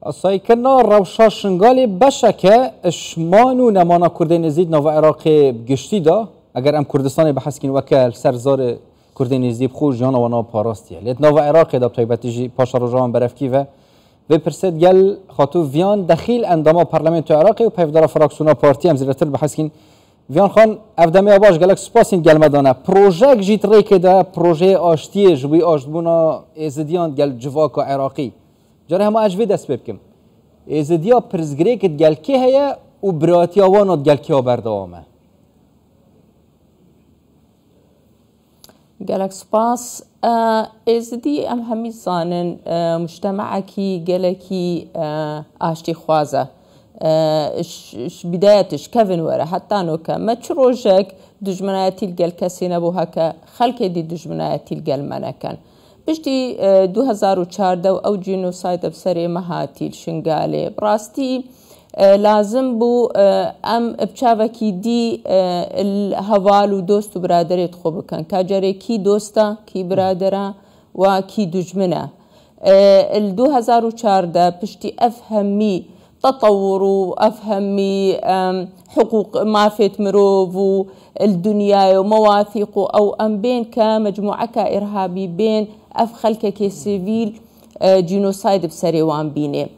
اصای کنا روشا شنگالی بشکه اشمانو نمانا کردین زید نو عراق گشتی دا اگر ام کردستان بحث کین وکل سرزار کردین زید خوش جانا و نا پاراستیه لیت نو عراق دا تایبتی پاشا روزان برفکی و پرسید گل خاطو ویان دخیل انداما پارلمانت عراقی و پیفدار فراکسیونا پارتی ام زیرتر بحث کین ویان خان افدمی آباش گلک سپاسین گل مدانه پروژه جیت ریک دا پروژه آشتیه جوی آشتبونا ازدیان گل جواک عراقی جاره همه اجوی دست بکم ازدیا پرزگری کد گل کی هیا و براتی آوانات گل کی بردوامه گلک سپاس ازدی ام همی زانن مجتمعکی گلکی آشتی خوازه بدايتش كيفن ورا حتى نوكا ما تشروجك دجمناتي الجل كسي نبو هكا خلق دي دجمناتي الجل منكن بشتي 2014 او جينوسايد بسري مهاتي الشنغالي براستي لازم بو ام بچاوكي دي الهوال ودوست وبرادري تخوب كان كاجري كي دوستا كي برادرا وكي دجمنه ال 2014 بشتي افهمي تطور وافهمي حقوق ما فيت مروف الدنيا ومواثيق او ام بين كمجموعه كارهابي بين اف خلكه كسيفيل جينوسايد بسريوان بيني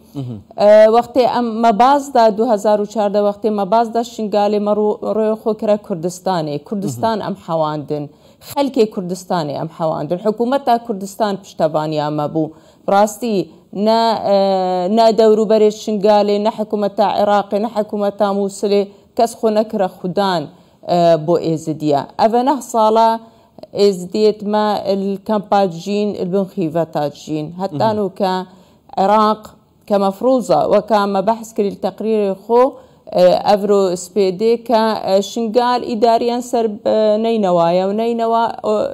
وقت ام مباز دا 2014 وقت مباز دا شنغالي مرو خوكرا كردستان ام حواندن خلكه كردستاني ام حواندن حكومتها كردستان بشتبانيا مابو براستي نا دورو بري شنغالي نا حكومة عراقي نا حكومة موصلي كسخو نكره خدان بو ازديا افنه صالة ازديت ما الكامباجين البنخيفتاجين حتى انو كعراق كمفروضة وكما بحث كل التقرير خو افرو سبيدي كشنغال اداريا سرب نينوايا ونينوا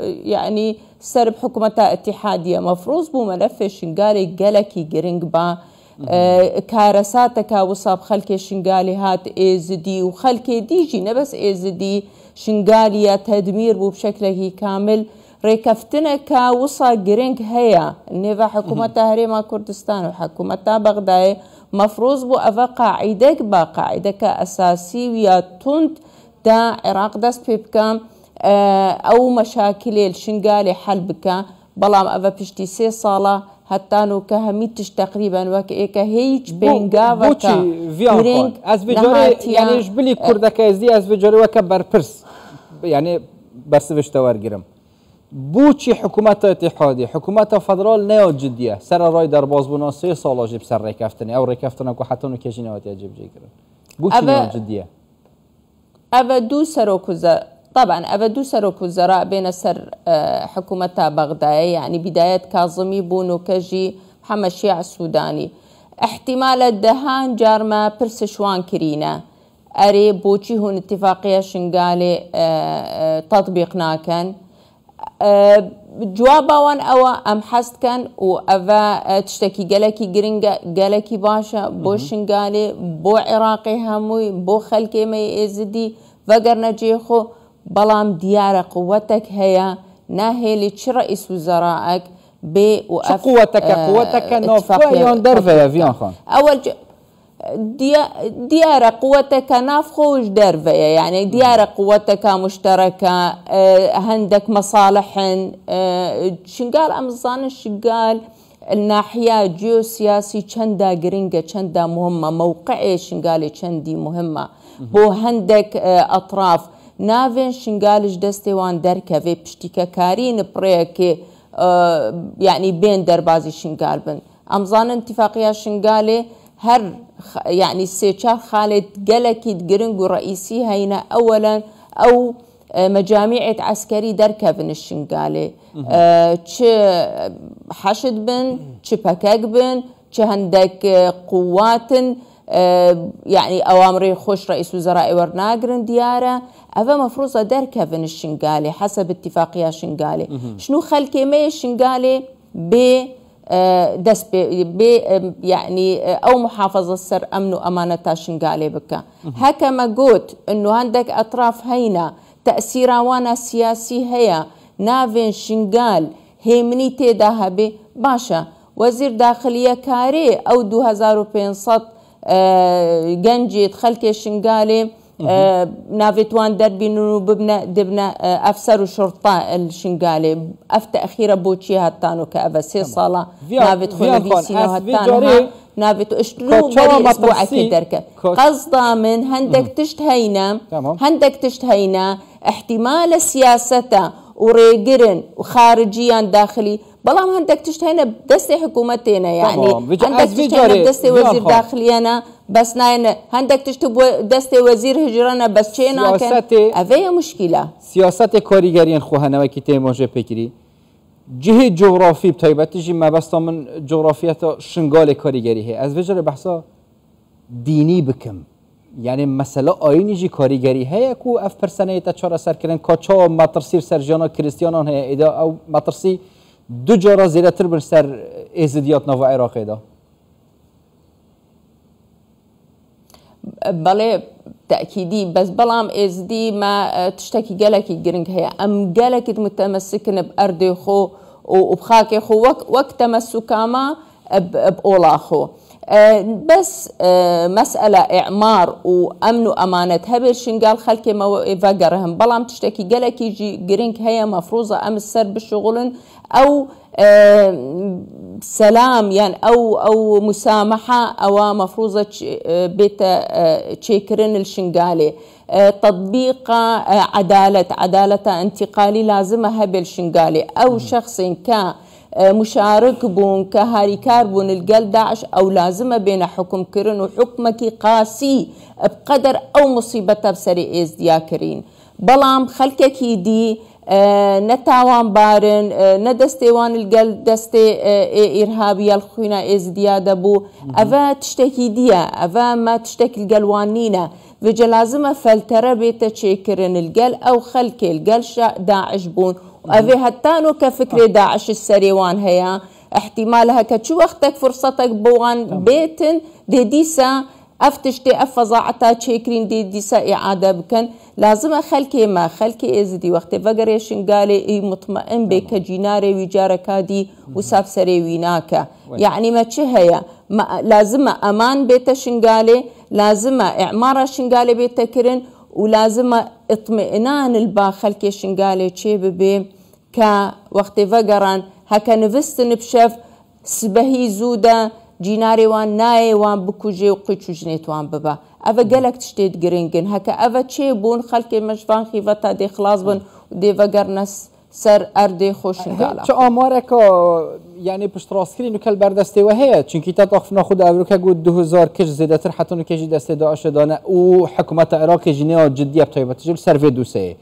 يعني سرب حكومة اتحادية مفروض بو ملف شنغالي جلكي جرينج با كارساتك وصاب خلك شنغالي هات ازدي وخلك ديجي نبس ازدي شنغالية تدمير بو بشكله كامل ريكفتنا كوصا جرينج هيا نيفا حكومة هريما كردستان وحكومة بغداد مفروض بو أفا قاعدة با قاعدة كأساسي ويا تنت دا عراق دست بيبكام او مشاكل الشنغالي حل بك بلام افا بشتي 6 صاله حتى نو كهميتش تقريبا وكيك هيج بينغافا بوشي فيان از بجوري يعني جبلي كردك ازدي از بجوري وكبر برس يعني برسفش توارجرم بوشي حكومه اتحادي حكومه فدرال نيو جديه سر راي در بازبونا 3 سال جيب سر ريكفتني او ريكفتنا كو حتى نو كيجينات يجيب جيكرن بوشي نيو جديه ابا دو سروكوزا طبعا أبدو سروك وزراء بين سر حكومة بغداد يعني بداية كاظمي بونو كجي محمد شيع السوداني احتمال الدهان جارما برسشوان كرينا أري بوشي هون اتفاقية شنغالي تطبيق ناكن جوابا وان أوا أم حست كان وأفا تشتكي جالكي جرينجا جالكي باشا بو شنغالي بو عراقي هموي بو خلكي مي ازدي فقرنا جيخو بلام ديار قوتك هي ناهي لتش رئيس وزرائك ب وأف قوتك نوفا يندر فيا فيان خان أول ديار قوتك نافخو وجدر فيا يعني ديار قوتك مشتركة عندك مصالح شنقال أمزان شنقال الناحية جيوسياسي چندا جرينجا چندا مهمة موقعي شنقالي چندي مهمة بو عندك أطراف نافين شنغالج دستوان دركه بشتيكا كارين بريكي يعني بين دربازي شنغال بن امزان اتفاقيه شنغالي هر يعني سيتشار خالد جلكي جرينجو رئيسي هينا اولا او مجاميع عسكري دركه بن الشنغالي تش حشد بن تش باكاك بن تش عندك قوات يعني اوامري خوش رئيس وزراء ورناغرن دياره أفا مفروضة دركفن الشنغالي حسب اتفاقية شنغالي شنو خلكي مي الشنغالي ب دس ب يعني أو محافظة السر أمن وأمانة شنغالي بكا هكا ما قلت إنه عندك أطراف هينا تأثيرا وانا سياسي هيا نافين شنغال هيمني تيداها باشا وزير داخلية كاري أو 2500 جنجيت خلك شنقالي نافيتوان دربينو ببنا دبنا أفسر شرطة الشنقالي أفت أخيرا بوتشي هاتانو كأفا 6 صالة نافيت خلبيسينا هاتانو نافيت اشترو بري أسبوع كدركة قصدا من هندك تشتهينا احتمال سياسته وريجرن وخارجيا داخلي بلام هندك تشتهينا بدستي حكومتنا يعني هندك تشتهينا بدستي وزير داخلينا بس ناين هندك تشتب دستي وزير هجرنا بس شينا كان أفيا مشكلة سياسات كاريجرين خوهنا وكتير موجة بكري جهة جغرافي بتايبة تجي ما بس من جغرافية شنغال كاريجري هي از وجه بحثا ديني بكم يعني مسألة آيني جي كاريجري هي كو اف برسنة تشارة سر كرن كاچا مطرسير سرجانا كريستيانان هي ادا او مطرسي دو جارة زيادة تربن سر ازديات نوع عراق ادا بله تأكيدي بس بلام ازدي ما تشتكي جالك جرينج هي ام جالك متمسكن بأرض خو وبخاك خو وقت تمسكاما بأولا خو بس مسألة إعمار وأمن وأمانة هبل شنقال خلكي ما فقرهم بلام تشتكي جالك يجي جرينج هي مفروضة أم السر بالشغل أو سلام يعني أو مسامحة أو مفروضة بيت تشيكرين الشنقالي تطبيق عدالة انتقالي لازمها بالشنقالي أو شخص مشارك بون كهاريكار بون الجل داعش أو لازمة بين حكم كرن وحكمك قاسي بقدر أو مصيبة بسري ازدياكرين بلام خلكك دي نتاوان بارن ندستيوان الجل دستي إرهابية الخوينة ازديادة بو أفا تشتكي ديا أفا ما تشتكي الجلوانينا وجلازمة فلترى بيت تشيكرن الجل أو خلك الجل داعش بون وأفي هتانو كفكرة داعش السريوان هيا احتمالها كتشو وقتك فرصتك بوان بيتن ديسا افتشتي افضاعتا تشيكرين ديسا اعادة بكن لازم خلكي ما خلكي ازدي وقت فقري شنقالي مطمئن بك جيناري ويجاركادي وساف سري ويناكا يعني ما تشهيا لازم امان بيت شنقالي لازم اعمار شنقالي بيت كرن ولازم اطمئنان البا خلكي شنقالي تشيب بي كا وقت فقران هكا نفستن بشف سبهي زودا جيناري وان ناي وان بكوجي وقيتشو جنيت وان ببا أفا قالك تشتيت جرينجن هكا أفا تشيبون خلكي مشفان خيفتا دي خلاص بن ودي فقرنس سر أردي خوش نقالا چه آمارك يعني بشتراسكرين وكال بردسته وهي چونكي تطاقف ناخد أمريكا قد 2000 كش زيادة تر حتى نكيجي دسته داعش دانه وحكومة عراق جنيه جدية بطيبة تجيب سرفي دوسيه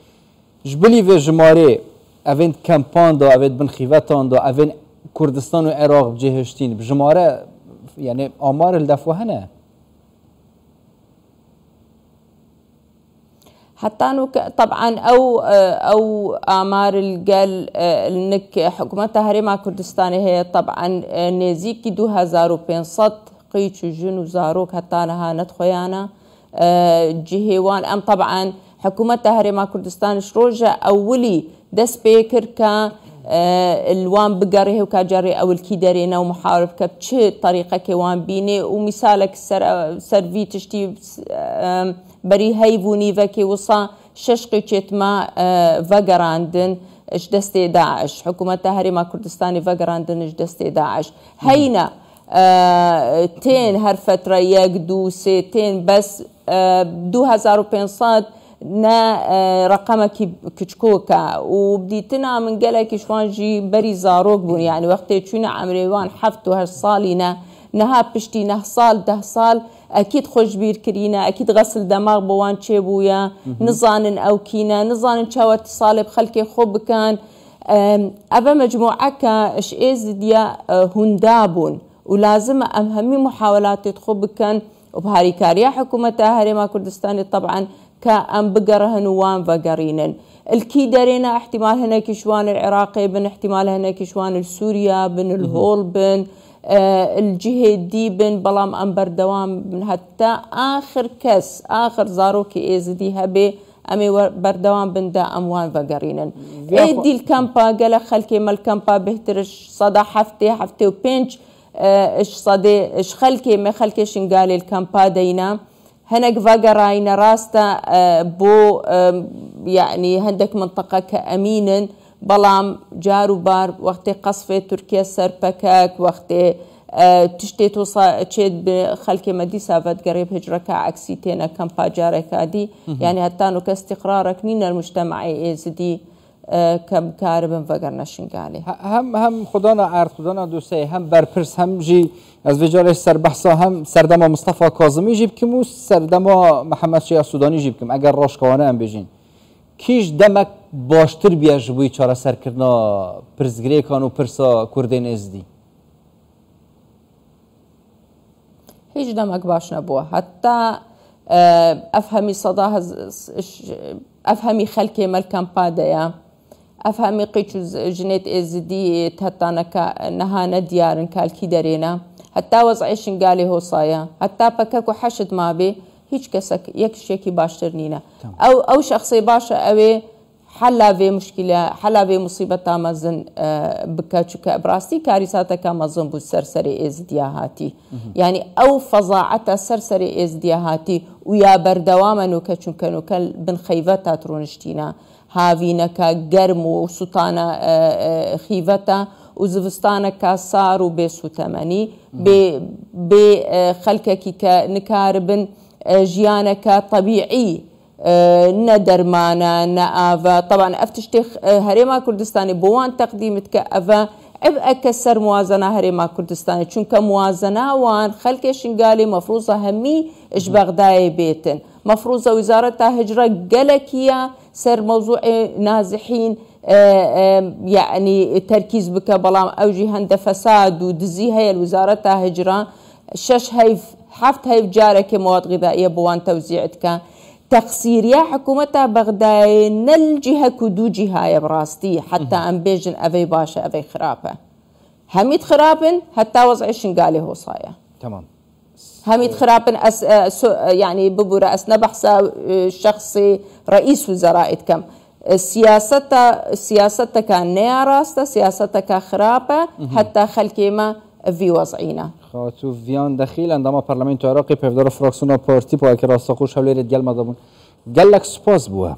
جبلي في جماري أفين كامبان دا أفين بن خيفتان دا أفين كردستان وعراق بجهشتين بجمارة يعني آمار الدفوة هنا حتى طبعا او آمار القل انك حكومة هريمة كردستاني هي طبعا نزيكي 2500 قيتشو جنو زاروك حتى نها ندخيانا جهيوان ام طبعا حكومة هريمة كردستان شروجة اولي دس بيكر كا الوان بقاره وكاجاري او الكيدارينا ومحارب كبتش طريقة كوان بيني ومثالك سرفي تشتي بري هيفوني فكي وصا ششقي تشتما فقراندن اش دستي داعش حكومة هريمة كردستاني فقراندن اش دستي داعش هينا تين هر فترة يك دو سيتين بس 2500 نا رقمك كشكوكا وبديتنا من قالك شوان جي بري زاروك بون يعني وقت تشونا عمريوان حفتو هالصالينا نها بشتي نه صال 10 صال اكيد خوش بير كرينا اكيد غسل دماغ بوان تشيبويا نظان او كينا نظان تشاوت اتصال بخلكي خوب كان ابا مجموعه كاش از ديا هندابون ولازم اهمي محاولات تخوب كان وبهاري كاريا حكومه هريمة كردستاني طبعا كأم بقرهن وان فقرينن الكيدارينا احتمال هنا كشوان العراقي بن احتمال هنا كشوان السوريا بن الهول بن الجهة دي بن بلام أمبر دوام بن حتى آخر كس آخر زاروكي إزدي هبي ئەمێ بەردەوام بندا ئەموان بەگەڕینن ئێدی کەمپا گەلە خەلکی مەلکەمپا بهترش سەدا هەفتێ و پێنج سەدێ خەلکێ مە خەلکێ شنگالی کەمپا دەینا هەنێک ڤەگەڕاینە ڕاستە بۆ یعنی هەندێک منطقە کە ئەمینن بەڵام جار و بار وەختێ قەسفێ تورکیا سەرپەکەک وەختێ تشتێت و چێت خەلکی مەدی ساڤەتگەڕێ هجرەکە عکسی تێنە کەمپا جارێکادی یعنی هەتان و کە استیقرارێک نینە المجتەمعی ئێزدی کە بکارە بن ڤەگەر نەشنگالی هەم خوددانە ئارد خوددانە دووسێ هەم بەرپرس هەمژی ئەس vêjarê سەربەحسا هەم سەردەما مستەفا کازمی jî bikim û serdema Mihemed Şêya Sudanî jî bikim eger rojkawane em bêjin kîj demek baştir biye ji bo çareserkirina pirsgirêkan û pirsa Kurdên êzidî هیچ دەمەک باش نەبووە هەتا ئەفهەمی سەدا ئەفهەمی خەلکێ مەلکەمپا دەیە ئەفهەمی قیچ و ژنێت ئێزدی هەتانەکە نەهانە دیارن کالکی دەرێنە هەتا وەزعی شنگالی هۆسایە هەتا پەکەک و حەشت مابێ هیچ کەسێک یەک شتێکی باشتر نینە ئەو شخصی باشە ئەوێ حەلاوێ مشکلە حەلاوێ موسیبەتا مەزن بکە چکە بڕاستی کاریساتەکە مەزن بوو سەرسەری ئێزدیا هاتی یعنی ئەو فەزاعەتە سەرسەری ئێزدیا هاتی و یا بەردەوامە نوکە چونکە نوکە بن خەیڤەتە تڕۆنشتینە هاوینەکە گەرم و سوتانە خیڤەتە و زستانەکە سار و بێ سوتەمەنی بێ خەلکێکی کە نکاربن ژیانەکە طەبیعی نە دەرمانە نە ئاڤە طبعا ئەف تشتێ هەرێما کوردستانی بۆوان تەقدیمت کە ئەڤە ئەکە سەر موازنە هەرێما کوردستانی چونکە موازناوان خەلکێ شنگالی مەفروزە هەمی ئش بەغدایە بێتن مەفروزە ویزارەتە هجرە گەلەکیە سەر مەوزوعی نازحین یعنی تەرکیز بکە بەڵام ئەوژی هەندە فەساد و دزی هەیە ویزارەتە هجرە 6 هەیف 7 هەیف جارێکی مواد غذائیە بۆوان تەوزیعت کە تەقسیریە حکوومەتە بەغدای نەلجیهە و دوو جیهایە بڕاستی حتا ئەم بێژن ئەvەی باشە ئەvەی خراپە هەمیت خراپن هەتا وەزعی شنگالی هۆسایە هەمیت خراپن یعنی ببوورە ئەس نەبەحسە شخصی ڕئیس وزەرائیت کەم سیاسەتەکە نەیە ڕاستە سیاسەتەکە خراپە هەتا خەلکێمە في وضعينا خاطو فيان دخيل عندما برلمان العراقي بيفضل فراكسيون بارتي باكر راستخوش حول رجال مضمون قال لك سباس بوها